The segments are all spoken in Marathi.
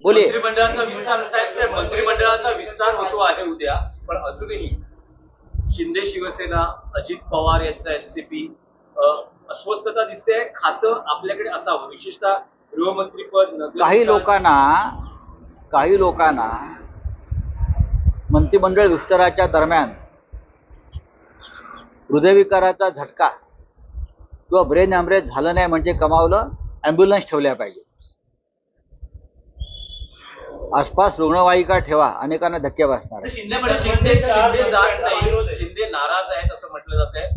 बोलिए। मंत्रिमंडळाचा विस्तार साहेब, मंत्रिमंडळाचा विस्तार होतो आहे उद्या, पण अजूनही शिंदे शिवसेना, अजित पवार यांचा एनसीपी अस्वस्थता दिसते. खातं आपल्याकडे असावं, विशेषतः गृहमंत्रीपद. काही लोकांना मंत्रिमंडळ विस्ताराच्या दरम्यान हृदयविकाराचा झटका किंवा ब्रेन हॅमरेज झालं नाही म्हणजे कमावलं, ॲम्ब्युलन्स ठेवल्या पाहिजे. आसपास रुग्णवाहिका ठेवा, अनेकांना धक्के बसणार आहे. शिंदे जात नाही, शिंदे नाराज आहेत असं म्हटलं जात आहे.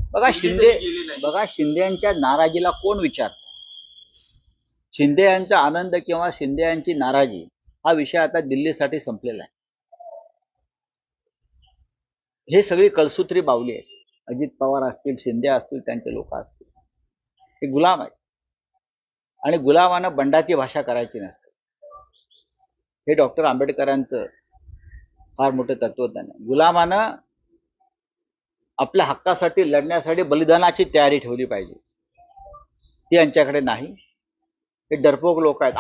बघा शिंदेच्या नाराजीला कोण विचार? शिंदे यांचा आनंद किंवा शिंदे यांची नाराजी हा विषय आता दिल्लीसाठी संपलेला आहे. हे सगळी कळसूत्री बावली आहे. अजित पवार असतील, शिंदे असतील, त्यांचे लोक असतील, हे गुलाम आहेत आणि गुलामानं बंडाची भाषा करायची नसते. हे डॉक्टर आंबेडकरांचं फार मोठं तत्वज्ञान आहे. गुलामानं आपल्या हक्कासाठी लढण्यासाठी बलिदानाची तयारी ठेवली पाहिजे. ती यांच्याकडे नाही. हे डरपोक लोक आहेत.